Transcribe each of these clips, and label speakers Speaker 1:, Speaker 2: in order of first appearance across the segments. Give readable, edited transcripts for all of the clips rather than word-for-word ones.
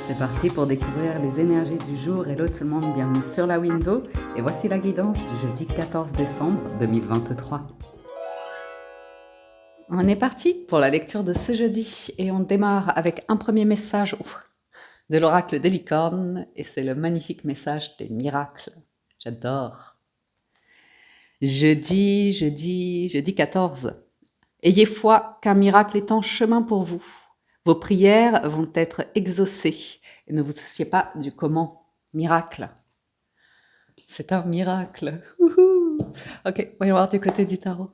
Speaker 1: C'est parti pour découvrir les énergies du jour. Hello tout le monde, bienvenue sur la window. Et voici la guidance du jeudi 14 décembre 2023. On est parti pour la lecture de ce jeudi et on démarre avec un premier message de l'oracle des licornes et c'est le magnifique message des miracles. J'adore. Jeudi 14. Ayez foi qu'un miracle est en chemin pour vous. Vos prières vont être exaucées. Et ne vous souciez pas du comment. Miracle. C'est un miracle. Wouhou. Ok, voyons voir du côté du tarot.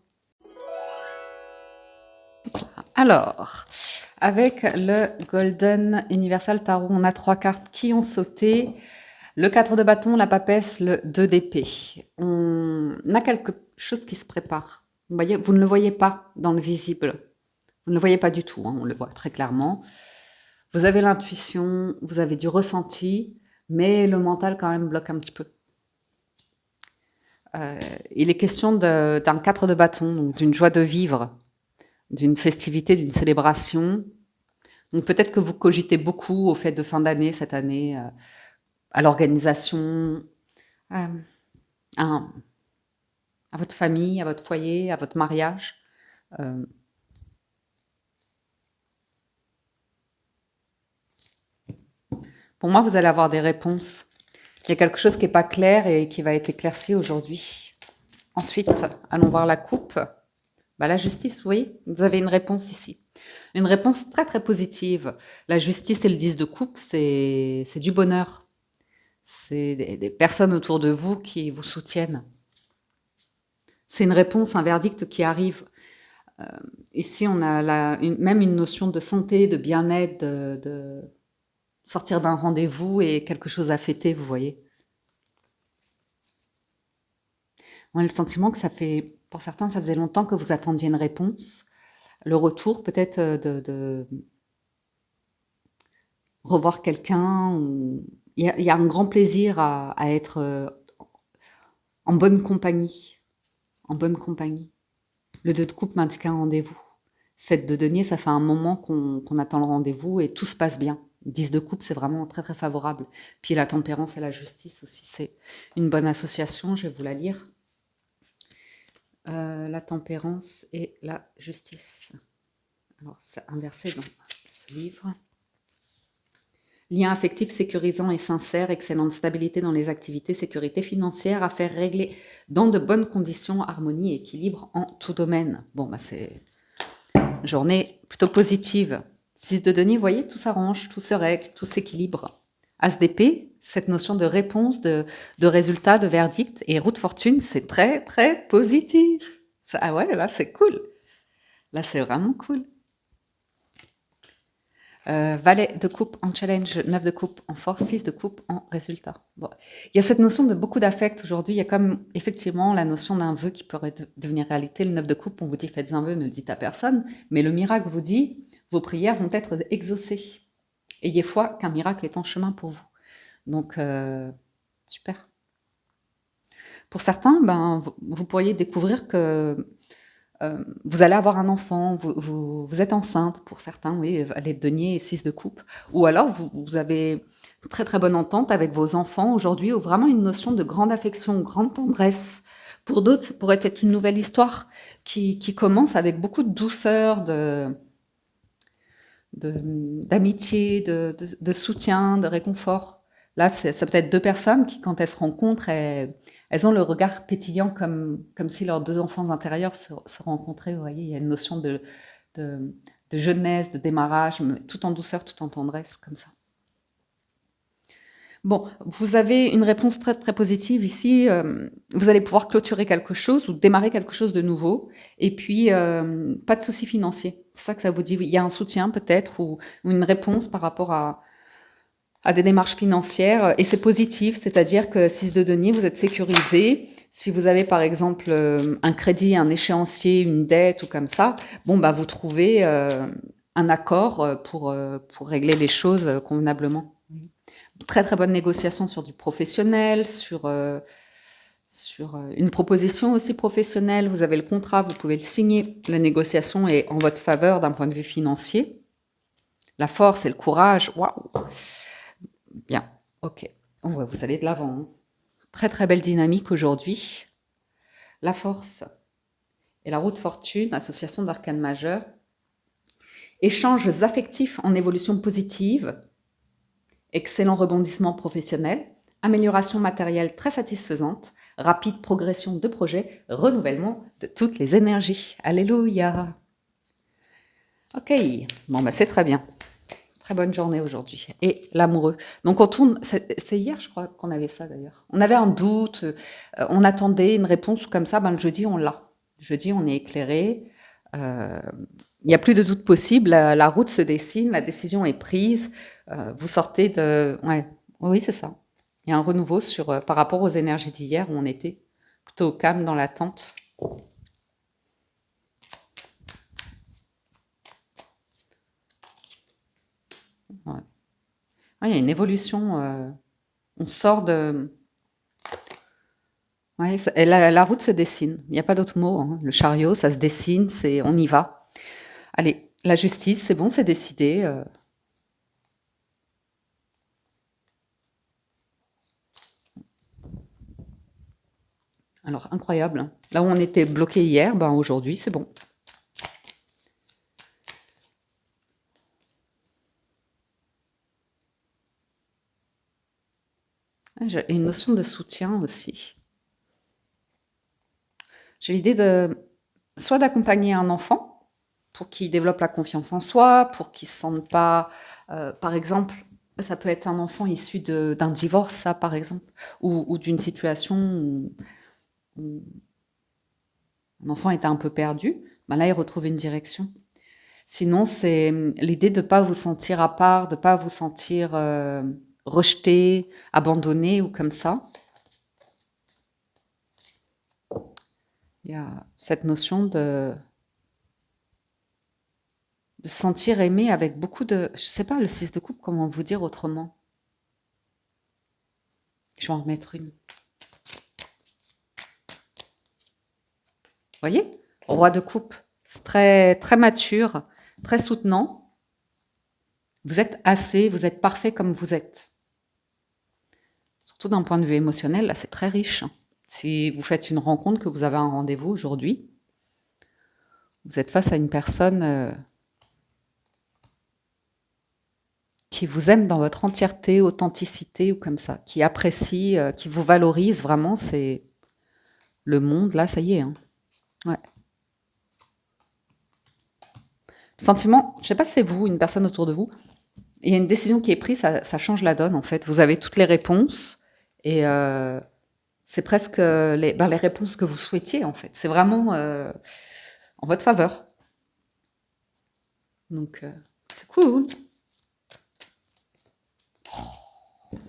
Speaker 1: Alors, avec le Golden Universal Tarot, on a 3 cartes qui ont sauté. Le 4 de bâton, la papesse, le 2 d'épée. On a quelque chose qui se prépare. Vous voyez, vous ne le voyez pas dans le visible. Vous ne le voyez pas du tout, hein, on le voit très clairement. Vous avez l'intuition, vous avez du ressenti, mais le mental quand même bloque un petit peu. Il est question d'un 4 de bâton, donc d'une joie de vivre, d'une festivité, d'une célébration. Donc peut-être que vous cogitez beaucoup au fait de fin d'année, cette année, à l'organisation, à votre famille, à votre foyer, à votre mariage. Pour moi, vous allez avoir des réponses. Il y a quelque chose qui n'est pas clair et qui va être éclairci aujourd'hui. Ensuite, allons voir la coupe. La justice, vous voyez, vous avez une réponse ici. Une réponse très très positive. La justice et le 10 de coupe, c'est du bonheur. C'est des personnes autour de vous qui vous soutiennent. C'est une réponse, un verdict qui arrive. Ici, on a même une notion de santé, de bien-être, de sortir d'un rendez-vous et quelque chose à fêter, vous voyez. On a le sentiment que ça fait, pour certains, ça faisait longtemps que vous attendiez une réponse. Le retour peut-être de revoir quelqu'un. Il y a un grand plaisir à être en bonne compagnie. En bonne compagnie. Le 2 de coupe m'indique un rendez-vous. 7 de denier, ça fait un moment qu'on attend le rendez-vous et tout se passe bien. 10 de coupe, c'est vraiment très très favorable. Puis la tempérance et la justice aussi, c'est une bonne association, je vais vous la lire. La tempérance et la justice. Alors, c'est inversé dans ce livre. Lien affectif sécurisant et sincère, excellente stabilité dans les activités, sécurité financière, affaires réglées dans de bonnes conditions, harmonie et équilibre en tout domaine. Bon, c'est une journée plutôt positive. 6 de denier, vous voyez, tout s'arrange, tout se règle, tout s'équilibre. As d'épée, cette notion de réponse, de résultat, de verdict. Et roue de fortune, c'est très, très positif. Ah ouais, là, c'est cool. Là, c'est vraiment cool. Valet de coupe en challenge, 9 de coupe en force, 6 de coupe en résultat. Bon. Il y a cette notion de beaucoup d'affect aujourd'hui. Il y a comme effectivement la notion d'un vœu qui pourrait devenir réalité. Le 9 de coupe, on vous dit faites un vœu, ne le dites à personne. Mais le miracle vous dit vos prières vont être exaucées. Ayez foi qu'un miracle est en chemin pour vous. Donc, super. Pour certains, vous pourriez découvrir que vous allez avoir un enfant, vous êtes enceinte pour certains, oui, valet de denier et 6 de coupe. Ou alors, vous avez une très très bonne entente avec vos enfants aujourd'hui, ou vraiment une notion de grande affection, grande tendresse. Pour d'autres, ça pourrait être une nouvelle histoire qui commence avec beaucoup de douceur, d'amitié, de soutien, de réconfort. Là, ça peut être 2 personnes qui, quand elles se rencontrent, elles ont le regard pétillant comme si leurs 2 enfants intérieurs se rencontraient. Vous voyez, il y a une notion de jeunesse, de démarrage, mais tout en douceur, tout en tendresse, comme ça. Bon, vous avez une réponse très très positive ici. Vous allez pouvoir clôturer quelque chose ou démarrer quelque chose de nouveau. Et puis, pas de soucis financiers. C'est ça que ça vous dit. Il y a un soutien peut-être ou une réponse par rapport à des démarches financières. Et c'est positif, c'est-à-dire que 6 de denier, vous êtes sécurisé. Si vous avez par exemple un crédit, un échéancier, une dette ou comme ça, vous trouvez un accord pour régler les choses convenablement. Très très bonne négociation sur du professionnel, sur une proposition aussi professionnelle. Vous avez le contrat, vous pouvez le signer. La négociation est en votre faveur d'un point de vue financier. La force et le courage, waouh. Bien, ok. Ouais, vous allez de l'avant, hein. Très très belle dynamique aujourd'hui. La force et la roue de fortune, association d'arcanes majeures. Échanges affectifs en évolution positive. Excellent rebondissement professionnel. Amélioration matérielle très satisfaisante. Rapide progression de projet. Renouvellement de toutes les énergies. Alléluia. Ok, bon bah c'est très bien. Très bonne journée aujourd'hui. Et l'amoureux. Donc on tourne, c'est hier je crois qu'on avait ça d'ailleurs. On avait un doute, on attendait une réponse comme ça, ben le jeudi on l'a. Le jeudi on est éclairé, il n'y a plus de doute possible, la route se dessine, la décision est prise, vous sortez de... Ouais, oui c'est ça. Il y a un renouveau sur, par rapport aux énergies d'hier où on était plutôt au calme dans l'attente. Ouais. Ouais, il y a une évolution, on sort de... Ouais, et la route se dessine. Il n'y a pas d'autre mot, hein. Le chariot, ça se dessine, on y va. Allez, la justice, c'est bon, c'est décidé. Alors, incroyable, hein. Là où on était bloqué hier, ben aujourd'hui, c'est bon. J'ai une notion de soutien aussi. J'ai l'idée soit d'accompagner un enfant pour qu'il développe la confiance en soi, pour qu'il ne se sente pas, par exemple, ça peut être un enfant issu d'un divorce, ça par exemple, ou d'une situation où un enfant était un peu perdu, ben là il retrouve une direction. Sinon, c'est l'idée de ne pas vous sentir à part, de ne pas vous sentir rejeté, abandonné ou comme ça. Il y a cette notion de se sentir aimé avec beaucoup de... Je sais pas, le 6 de coupe, comment vous dire autrement? Je vais en remettre une. Vous voyez? Roi de coupe, c'est très, très mature, très soutenant. Vous êtes assez, vous êtes parfait comme vous êtes. Surtout d'un point de vue émotionnel, là, c'est très riche. Si vous faites une rencontre, que vous avez un rendez-vous aujourd'hui, vous êtes face à une personne qui vous aime dans votre entièreté, authenticité ou comme ça, qui apprécie, qui vous valorise vraiment, c'est le monde, là, ça y est, hein. Ouais. Sentiment, je sais pas si c'est vous, une personne autour de vous, il y a une décision qui est prise, ça change la donne en fait. Vous avez toutes les réponses et c'est presque les réponses que vous souhaitiez en fait. C'est vraiment en votre faveur. Donc c'est cool.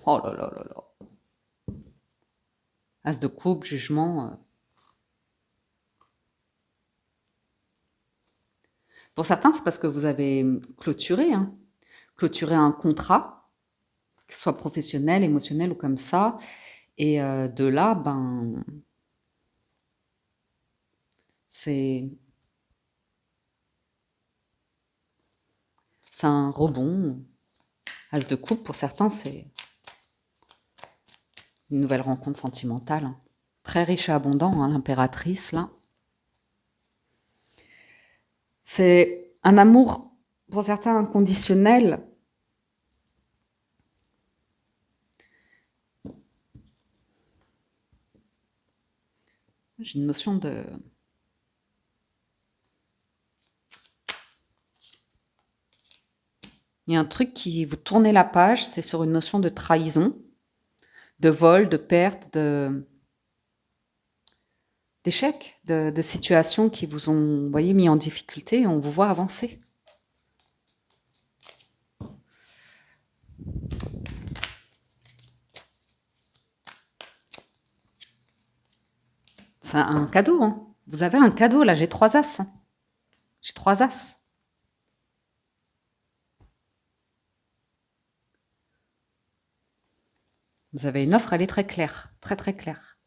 Speaker 1: Oh là là là là. As de coupe, jugement. Pour certains, c'est parce que vous avez clôturé, hein. Clôturé un contrat, que ce soit professionnel, émotionnel ou comme ça. Et de là, ben, c'est un rebond. As de coupe, pour certains, c'est une nouvelle rencontre sentimentale, hein. Très riche et abondant, hein, l'impératrice, là. C'est un amour, pour certains, inconditionnel. J'ai une notion de... Il y a un truc qui... Vous tournez la page, c'est sur une notion de trahison, de vol, de perte, d'échec, de situations qui vous ont, vous voyez, mis en difficulté et on vous voit avancer. C'est un cadeau, hein. Vous avez un cadeau, là, j'ai 3 as, hein. J'ai 3 as. Vous avez une offre, elle est très claire, très très claire.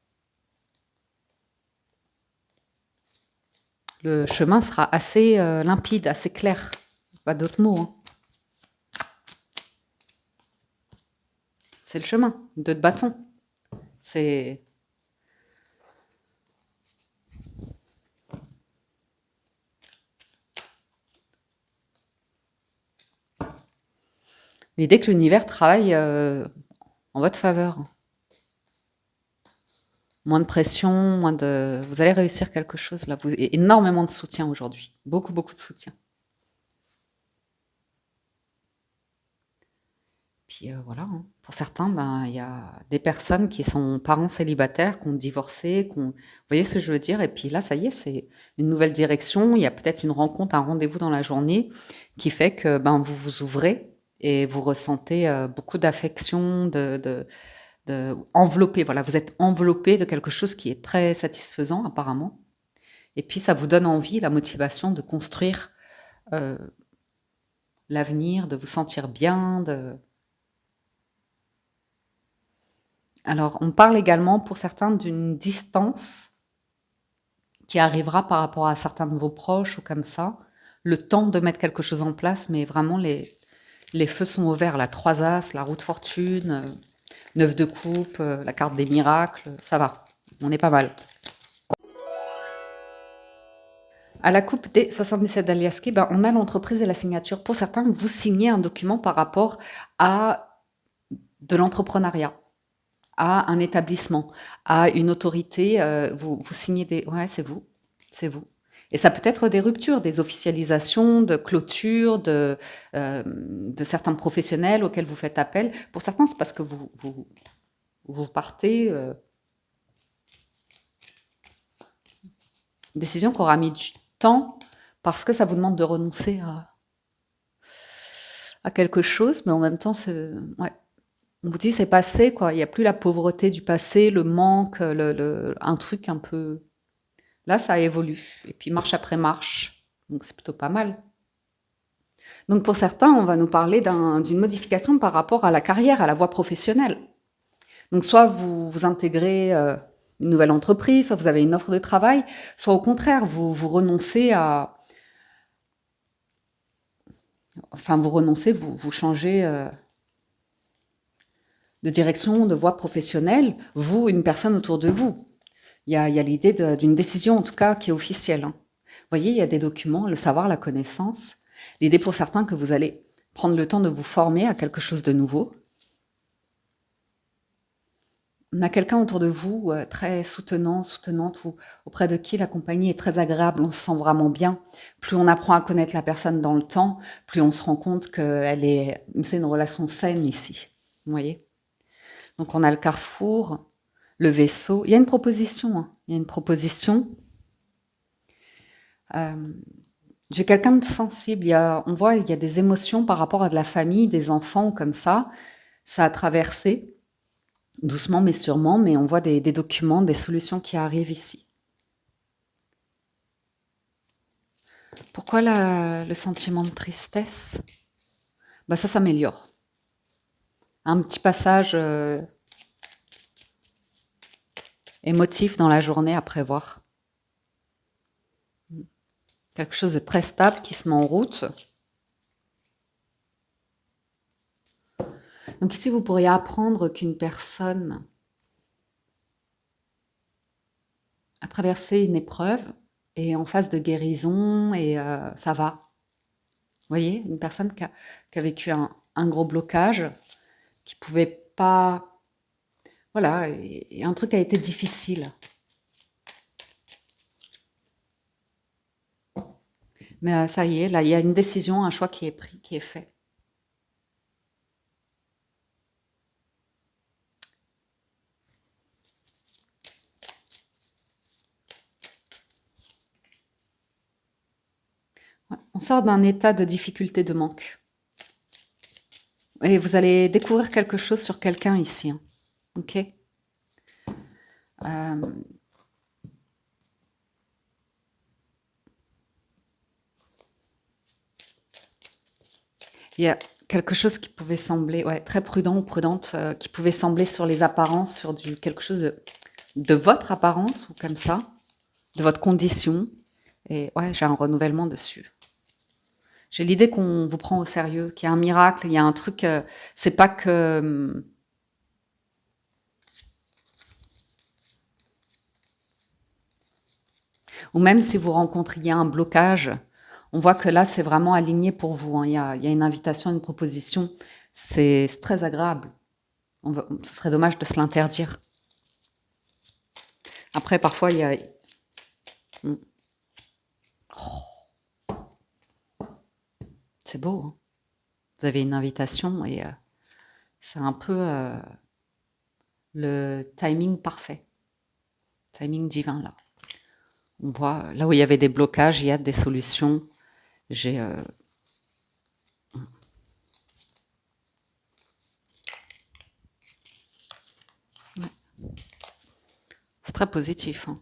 Speaker 1: Le chemin sera assez limpide, assez clair. Pas d'autres mots, hein. C'est le chemin de bâton. C'est l'idée que l'univers travaille en votre faveur. Moins de pression, moins de... Vous allez réussir quelque chose là. Énormément de soutien aujourd'hui. Beaucoup, beaucoup de soutien. Puis voilà, hein. Pour certains, ben, il y a des personnes qui sont parents célibataires, qui ont divorcé, vous voyez ce que je veux dire? Et puis là, ça y est, c'est une nouvelle direction. Il y a peut-être une rencontre, un rendez-vous dans la journée qui fait que ben, vous vous ouvrez et vous ressentez beaucoup d'affection, enveloppé. Voilà, vous êtes enveloppé de quelque chose qui est très satisfaisant apparemment. Et puis ça vous donne envie, la motivation de construire euh, l'avenir, de vous sentir bien, Alors, on parle également pour certains d'une distance qui arrivera par rapport à certains de vos proches ou comme ça. Le temps de mettre quelque chose en place, mais vraiment les feux sont ouverts. La 3 As, la roue de fortune, 9 de coupe, la carte des miracles, ça va. On est pas mal. À la coupe des 77 d'Aliaski, ben, on a l'entreprise et la signature. Pour certains, vous signez un document par rapport à de l'entrepreneuriat, à un établissement, à une autorité, vous signez des... Ouais, c'est vous, c'est vous. Et ça peut être des ruptures, des officialisations, de clôtures, de certains professionnels auxquels vous faites appel. Pour certains, c'est parce que vous partez... Une décision qui aura mis du temps parce que ça vous demande de renoncer à quelque chose, mais en même temps, c'est... Ouais. On vous dit c'est passé, quoi. Il n'y a plus la pauvreté du passé, le manque, un truc un peu... Là, ça évolue. Et puis marche après marche. Donc c'est plutôt pas mal. Donc pour certains, on va nous parler d'une modification par rapport à la carrière, à la voie professionnelle. Donc soit vous intégrez une nouvelle entreprise, soit vous avez une offre de travail, soit au contraire, vous renoncez à... Enfin, vous renoncez, vous changez... de direction, de voie professionnelle, vous, une personne autour de vous. Il y a l'idée d'une décision, en tout cas, qui est officielle. Hein. Vous voyez, il y a des documents, le savoir, la connaissance. L'idée pour certains que vous allez prendre le temps de vous former à quelque chose de nouveau. On a quelqu'un autour de vous très soutenant, soutenante, ou auprès de qui la compagnie est très agréable, on se sent vraiment bien. Plus on apprend à connaître la personne dans le temps, plus on se rend compte que c'est une relation saine ici. Vous voyez ? Donc on a le carrefour, le vaisseau. Il y a une proposition. Hein. Il y a une proposition. J'ai quelqu'un de sensible. On voit il y a des émotions par rapport à de la famille, des enfants comme ça. Ça a traversé doucement mais sûrement, mais on voit des documents, des solutions qui arrivent ici. Pourquoi le sentiment de tristesse? Bah, ça s'améliore. Un petit passage émotif dans la journée à prévoir. Quelque chose de très stable qui se met en route. Donc ici, vous pourriez apprendre qu'une personne a traversé une épreuve et est en phase de guérison et ça va. Vous voyez, une personne qui a vécu un gros blocage, qui pouvait pas... Voilà, et un truc a été difficile. Mais ça y est, là, il y a une décision, un choix qui est pris, qui est fait. Ouais, on sort d'un état de difficulté, de manque. Et vous allez découvrir quelque chose sur quelqu'un ici. Hein. Ok. Il y a quelque chose qui pouvait sembler très prudent ou prudente, qui pouvait sembler sur les apparences, sur quelque chose de votre apparence ou comme ça, de votre condition. Et ouais, j'ai un renouvellement dessus. J'ai l'idée qu'on vous prend au sérieux, qu'il y a un miracle, il y a un truc. C'est pas que Ou même si vous rencontriez un blocage, on voit que là, c'est vraiment aligné pour vous, hein. Il y a une invitation, une proposition. C'est très agréable. Ce serait dommage de se l'interdire. Après, parfois, il y a... Mm. Oh, c'est beau, hein. Vous avez une invitation et c'est un peu le timing parfait. Timing divin, là. On voit, là où il y avait des blocages, il y a des solutions. J'ai... ouais. C'est très positif, hein.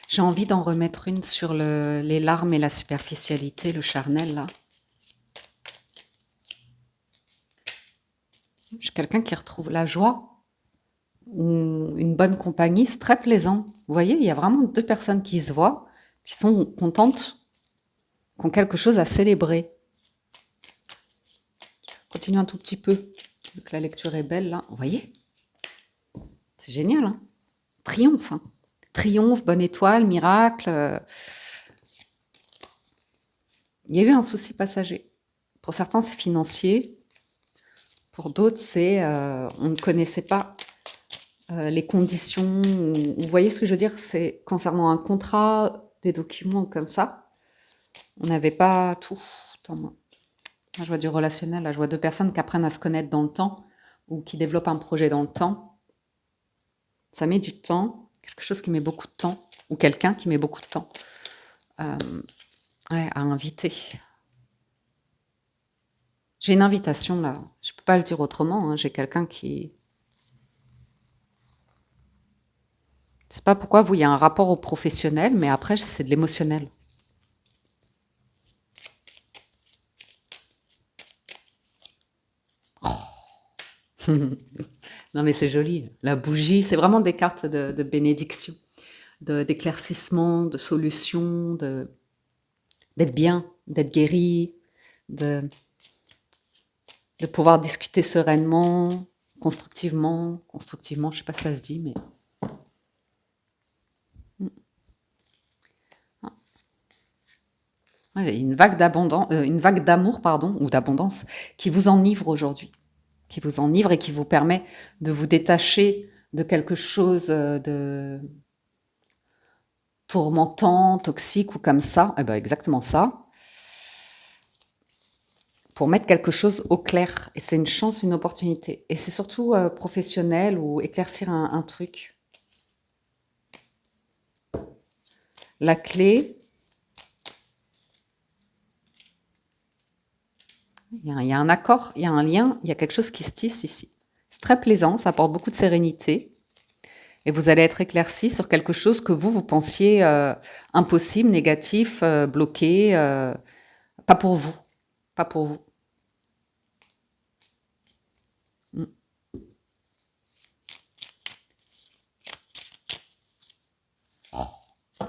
Speaker 1: J'ai envie d'en remettre une sur les larmes et la superficialité, le charnel, là. J'ai quelqu'un qui retrouve la joie ou une bonne compagnie, c'est très plaisant. Vous voyez, il y a vraiment deux personnes qui se voient, qui sont contentes, qui ont quelque chose à célébrer. Continue un tout petit peu, vu que la lecture est belle, là. Vous voyez? C'est génial, hein? Triomphe, hein? Triomphe, bonne étoile, miracle. Il y a eu un souci passager. Pour certains, c'est financier. Pour d'autres, c'est on ne connaissait pas les conditions. Vous voyez ce que je veux dire? C'est concernant un contrat, des documents comme ça. On n'avait pas tout. Attends, moi, je vois du relationnel. Là, je vois deux personnes qui apprennent à se connaître dans le temps ou qui développent un projet dans le temps. Ça met du temps. Quelque chose qui met beaucoup de temps. Ou quelqu'un qui met beaucoup de temps à inviter. J'ai une invitation là. Je ne peux pas le dire autrement. Hein. J'ai quelqu'un qui... Je ne sais pas pourquoi, vous, il y a un rapport au professionnel, mais après, c'est de l'émotionnel. Oh. Non, mais c'est joli. La bougie, c'est vraiment des cartes de bénédiction, d'éclaircissement, de solution, d'être bien, d'être guéri, de pouvoir discuter sereinement, constructivement, je ne sais pas si ça se dit, mais... Ouais, une vague d'amour, pardon, ou d'abondance, qui vous enivre aujourd'hui, qui vous enivre et qui vous permet de vous détacher de quelque chose de tourmentant, toxique ou comme ça. Eh ben exactement ça. Pour mettre quelque chose au clair. Et c'est une chance, une opportunité. Et c'est surtout professionnel ou éclaircir un truc. La clé, il y a un accord, il y a un lien, il y a quelque chose qui se tisse ici. C'est très plaisant, ça apporte beaucoup de sérénité. Et vous allez être éclairci sur quelque chose que vous pensiez impossible, négatif, bloqué. Pas pour vous. Pas pour vous. Mm. Oh,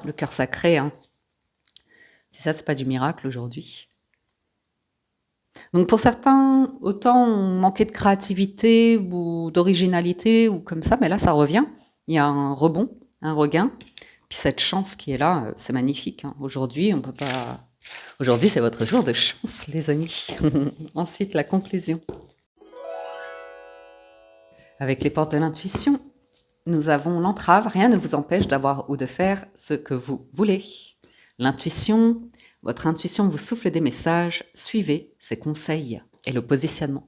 Speaker 1: le cœur sacré, hein. Si ça, c'est pas du miracle aujourd'hui. Donc pour certains, autant on manquait de créativité ou d'originalité ou comme ça, mais là, ça revient. Il y a un rebond, un regain. Puis cette chance qui est là, c'est magnifique, hein. Aujourd'hui, on peut pas... Aujourd'hui, c'est votre jour de chance, les amis. Ensuite, la conclusion. Avec les portes de l'intuition, nous avons l'entrave. Rien ne vous empêche d'avoir ou de faire ce que vous voulez. L'intuition, votre intuition vous souffle des messages. Suivez ses conseils et le positionnement.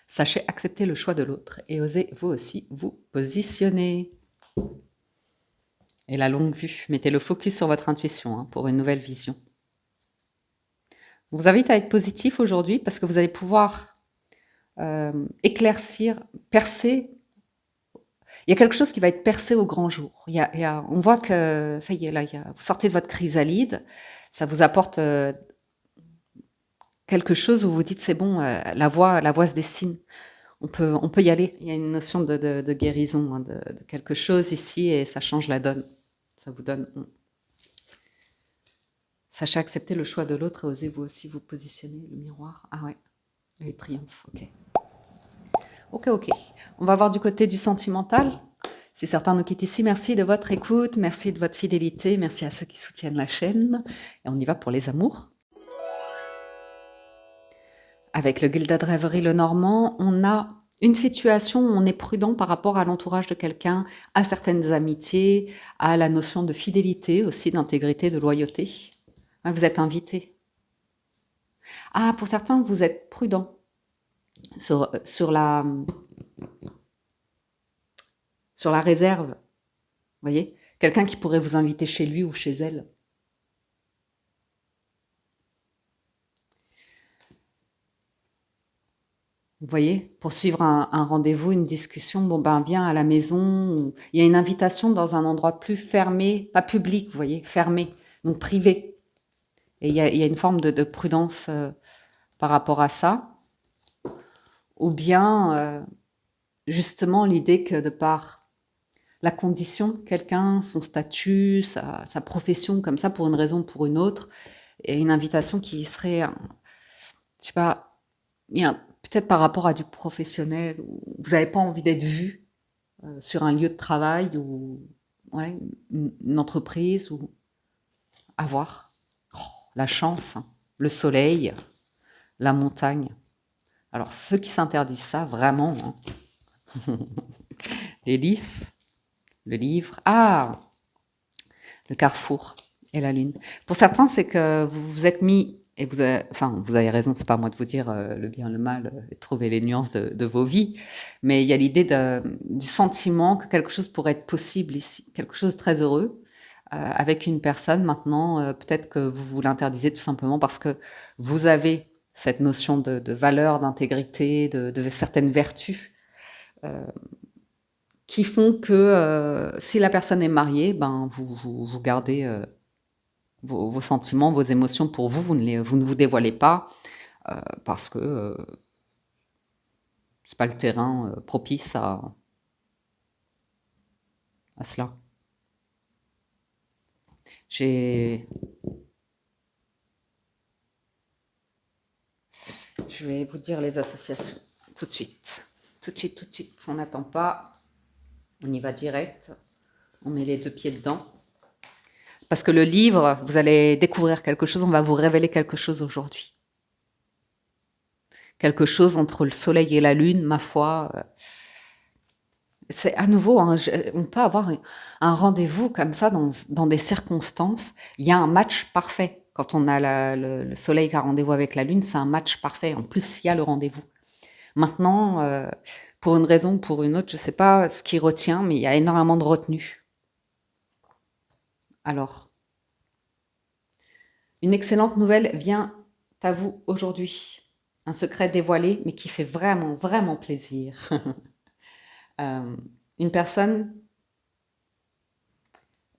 Speaker 1: Sachez accepter le choix de l'autre et osez vous aussi vous positionner. Et la longue vue, mettez le focus sur votre intuition hein, pour une nouvelle vision. Je vous invite à être positif aujourd'hui parce que vous allez pouvoir éclaircir, percer. Il y a quelque chose qui va être percé au grand jour. On voit que, ça y est, là, vous sortez de votre chrysalide, ça vous apporte quelque chose où vous dites, c'est bon, la voie se dessine. On peut y aller. Il y a une notion de guérison, hein, de quelque chose ici et ça change la donne. Ça vous donne... Sachez accepter le choix de l'autre et osez vous aussi vous positionner. Le miroir. Ah ouais, le triomphe, ok. Ok, ok. On va voir du côté du sentimental. Si certains nous quittent ici, merci de votre écoute, merci de votre fidélité, merci à ceux qui soutiennent la chaîne. Et on y va pour les amours. Avec le Gilded Rêverie le Normand, on a une situation où on est prudent par rapport à l'entourage de quelqu'un, à certaines amitiés, à la notion de fidélité aussi, d'intégrité, de loyauté. Ah, vous êtes invité. Ah, pour certains, vous êtes prudent sur la réserve. Vous voyez, quelqu'un qui pourrait vous inviter chez lui ou chez elle. Vous voyez, pour suivre un rendez-vous, une discussion, bon ben viens à la maison. Il y a une invitation dans un endroit plus fermé, pas public, vous voyez, fermé, donc privé. Et il y a une forme de prudence par rapport à ça. Ou bien, justement, l'idée que de par la condition, quelqu'un, son statut, sa profession, comme ça, pour une raison ou pour une autre, et une invitation qui serait, je sais pas, peut-être par rapport à du professionnel, où vous n'avez pas envie d'être vu sur un lieu de travail ou ouais, une entreprise, ou à voir. Oh, la chance, hein, le soleil, la montagne. Alors ceux qui s'interdisent ça, vraiment, hein. Les lys, le livre, ah, le carrefour et la lune. Pour certains, c'est que vous vous êtes mis, et vous avez raison, c'est pas à moi de vous dire le bien, le mal, et de trouver les nuances de vos vies, mais il y a l'idée du sentiment que quelque chose pourrait être possible ici, quelque chose de très heureux, avec une personne. Maintenant, peut-être que vous vous l'interdisez tout simplement parce que vous avez cette notion de valeur, d'intégrité, de certaines vertus, qui font que si la personne est mariée, ben vous gardez vos sentiments, vos émotions pour vous, vous ne vous dévoilez pas parce que c'est pas le terrain propice à cela. Je vais vous dire les associations tout de suite. Tout de suite, tout de suite. On n'attend pas. On y va direct. On met les deux pieds dedans. Parce que le livre, vous allez découvrir quelque chose, on va vous révéler quelque chose aujourd'hui. Quelque chose entre le soleil et la lune, ma foi. C'est à nouveau, hein, on peut avoir un rendez-vous comme ça dans des circonstances. Il y a un match parfait. Quand on a le soleil qui a rendez-vous avec la lune, c'est un match parfait. En plus, il y a le rendez-vous. Maintenant, pour une raison ou pour une autre, je ne sais pas ce qui retient, mais il y a énormément de retenue. Alors, une excellente nouvelle vient à vous aujourd'hui. Un secret dévoilé, mais qui fait vraiment, vraiment plaisir. Une personne,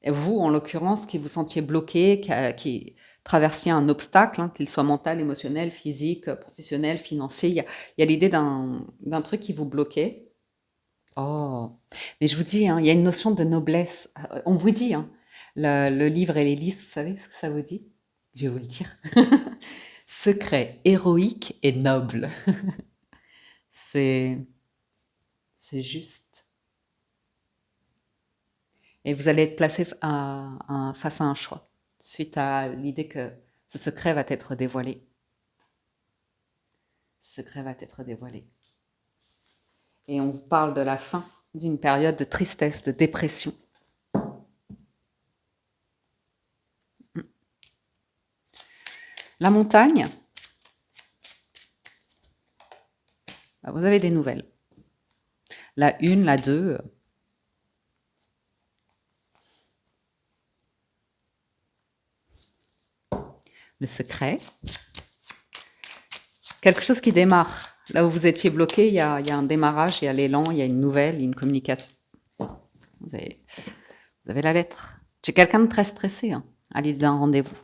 Speaker 1: vous en l'occurrence, qui vous sentiez bloqué, qui traversiez un obstacle, hein, qu'il soit mental, émotionnel, physique, professionnel, financier, il y a l'idée d'un truc qui vous bloquait. Oh, mais je vous dis, hein, il y a une notion de noblesse. On vous dit, hein, le livre et les lys, vous savez ce que ça vous dit? Je vais vous le dire. Secret, héroïque et noble. C'est juste. Et vous allez être placé face à un choix, suite à l'idée que ce secret va être dévoilé. Ce secret va être dévoilé. Et on vous parle de la fin d'une période de tristesse, de dépression. La montagne, vous avez des nouvelles. La 1, la 2. Le secret. Quelque chose qui démarre. Là où vous étiez bloqué, il y a un démarrage, il y a l'élan, il y a une nouvelle, une communication. Vous avez la lettre. J'ai quelqu'un de très stressé hein, à l'idée d'un rendez-vous.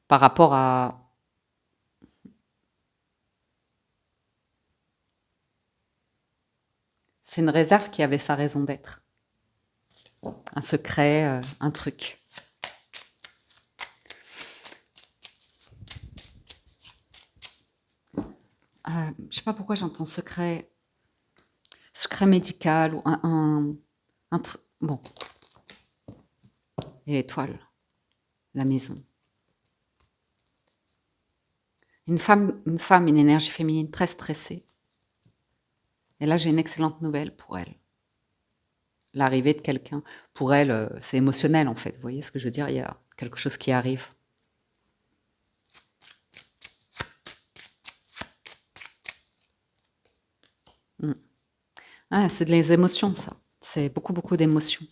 Speaker 1: Par rapport à... C'est une réserve qui avait sa raison d'être. Un secret, un truc. Je sais pas pourquoi j'entends secret, secret médical ou un truc. Bon, et l'étoile, la maison. Une énergie féminine très stressée. Et là, j'ai une excellente nouvelle pour elle. L'arrivée de quelqu'un. Pour elle, c'est émotionnel en fait. Vous voyez ce que je veux dire? Il y a quelque chose qui arrive. Mm. Ah, c'est des émotions, ça. C'est beaucoup, beaucoup d'émotions.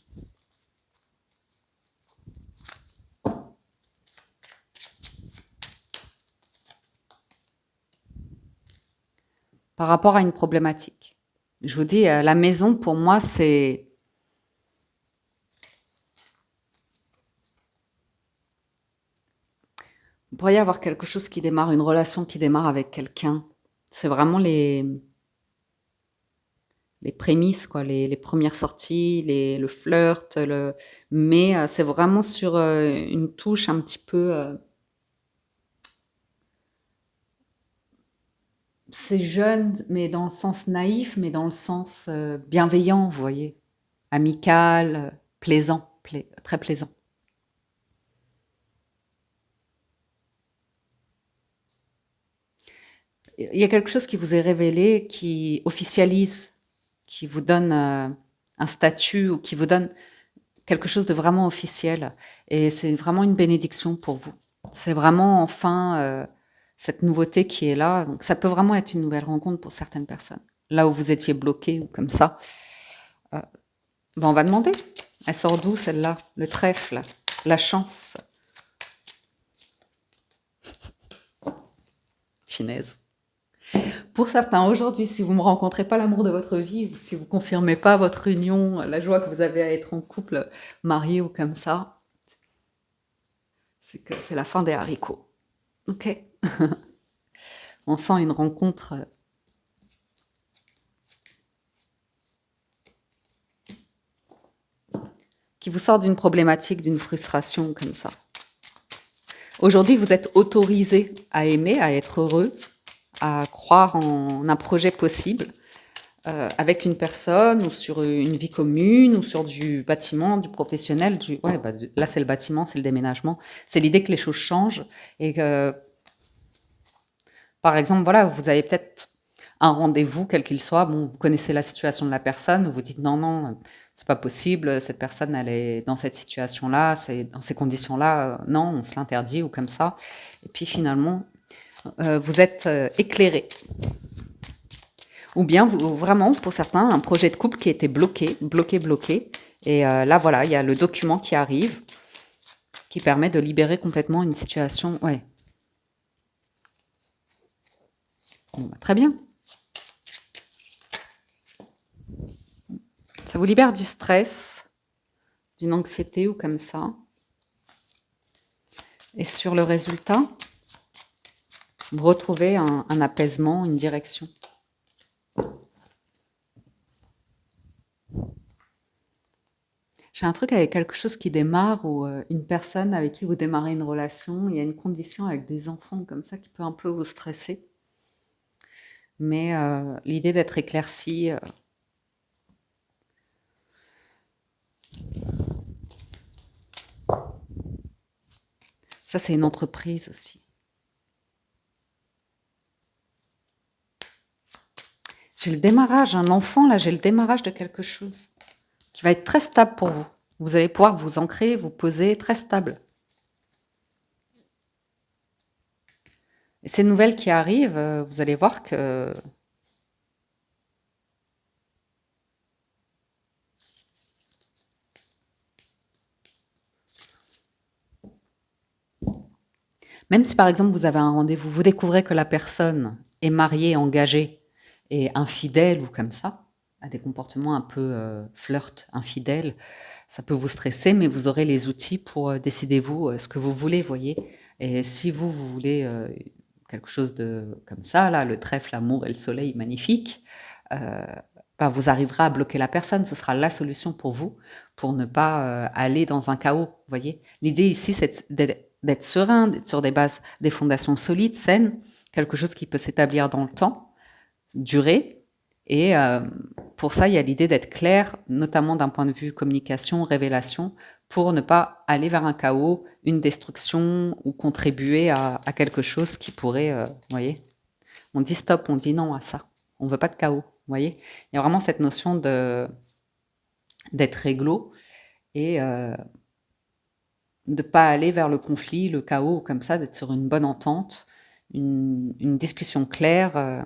Speaker 1: Par rapport à une problématique. Je vous dis, la maison, pour moi, c'est... Il pourrait y avoir quelque chose qui démarre, une relation qui démarre avec quelqu'un. C'est vraiment les prémices, quoi, les premières sorties, le flirt, mais c'est vraiment sur une touche un petit peu... c'est jeune, mais dans le sens naïf, mais dans le sens bienveillant, vous voyez. Amical, plaisant, très plaisant. Il y a quelque chose qui vous est révélé, qui officialise, qui vous donne un statut ou qui vous donne quelque chose de vraiment officiel. Et c'est vraiment une bénédiction pour vous. C'est vraiment enfin cette nouveauté qui est là. Donc ça peut vraiment être une nouvelle rencontre pour certaines personnes. Là où vous étiez bloqué ou comme ça. Ben on va demander. Elle sort d'où celle-là? Le trèfle, la chance. Finesse. Pour certains, aujourd'hui, si vous ne rencontrez pas l'amour de votre vie, ou si vous ne confirmez pas votre union, la joie que vous avez à être en couple, marié ou comme ça, c'est que c'est la fin des haricots. Ok. On sent une rencontre qui vous sort d'une problématique, d'une frustration comme ça. Aujourd'hui, vous êtes autorisé à aimer, à être heureux, à croire en un projet possible avec une personne ou sur une vie commune ou sur du bâtiment, du professionnel. Là, c'est le bâtiment, c'est le déménagement. C'est l'idée que les choses changent et que, par exemple, voilà, vous avez peut-être un rendez-vous, quel qu'il soit. Bon, vous connaissez la situation de la personne, vous dites non, non, c'est pas possible, cette personne, elle est dans cette situation-là, c'est dans ces conditions-là, non, on se l'interdit ou comme ça. Et puis finalement, vous êtes éclairé. Ou bien, vraiment, pour certains, un projet de couple qui était bloqué. Et là, voilà, il y a le document qui arrive, qui permet de libérer complètement une situation. Ouais. Bon, bah, très bien. Ça vous libère du stress, d'une anxiété ou comme ça. Et sur le résultat, vous retrouvez un apaisement, une direction. J'ai un truc avec quelque chose qui démarre ou une personne avec qui vous démarrez une relation, il y a une condition avec des enfants comme ça qui peut un peu vous stresser. Mais l'idée d'être éclairci, ça c'est une entreprise aussi. J'ai le démarrage, un enfant là, j'ai le démarrage de quelque chose qui va être très stable pour vous. Vous allez pouvoir vous ancrer, vous poser très stable. Et ces nouvelles qui arrivent, vous allez voir que même si par exemple vous avez un rendez-vous, vous découvrez que la personne est mariée, engagée et infidèle ou comme ça, a des comportements un peu flirt, infidèle, ça peut vous stresser, mais vous aurez les outils pour décider vous ce que vous voulez, voyez. Et si vous voulez quelque chose de comme ça, là, le trèfle, l'amour et le soleil, magnifique, ben, vous arriverez à bloquer la personne. Ce sera la solution pour vous, pour ne pas aller dans un chaos, voyez. L'idée ici, c'est d'être serein, d'être sur des bases, des fondations solides, saines, quelque chose qui peut s'établir dans le temps. durer. Et pour ça, il y a l'idée d'être clair, notamment d'un point de vue communication, révélation, pour ne pas aller vers un chaos, une destruction ou contribuer à quelque chose qui pourrait, vous voyez, on dit stop, on dit non à ça. On veut pas de chaos, vous voyez. Il y a vraiment cette notion d'être réglo et de pas aller vers le conflit, le chaos, comme ça, d'être sur une bonne entente, une discussion claire.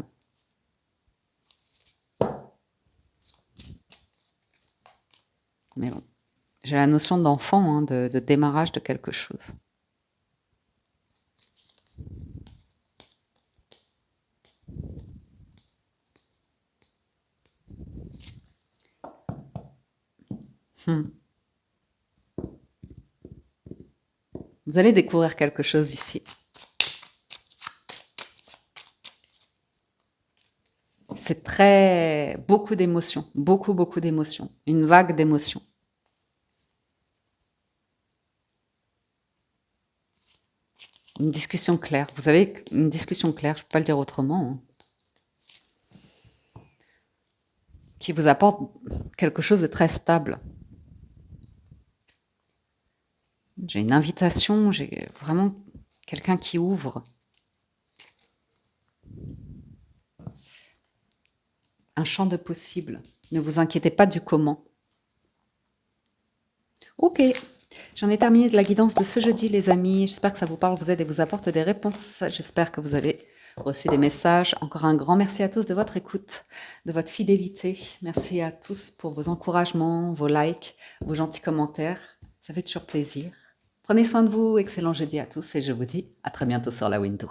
Speaker 1: Mais bon, j'ai la notion d'enfant, hein, de démarrage de quelque chose. Vous allez découvrir quelque chose ici. C'est beaucoup d'émotions, beaucoup d'émotions, une vague d'émotions. Une discussion claire. Vous savez, une discussion claire, je ne peux pas le dire autrement, hein, qui vous apporte quelque chose de très stable. J'ai une invitation, j'ai vraiment quelqu'un qui ouvre. Un champ de possibles. Ne vous inquiétez pas du comment. Ok, j'en ai terminé de la guidance de ce jeudi, les amis. J'espère que ça vous parle, vous aide et vous apporte des réponses. J'espère que vous avez reçu des messages. Encore un grand merci à tous de votre écoute, de votre fidélité. Merci à tous pour vos encouragements, vos likes, vos gentils commentaires. Ça fait toujours plaisir. Prenez soin de vous. Excellent jeudi à tous et je vous dis à très bientôt sur la Window.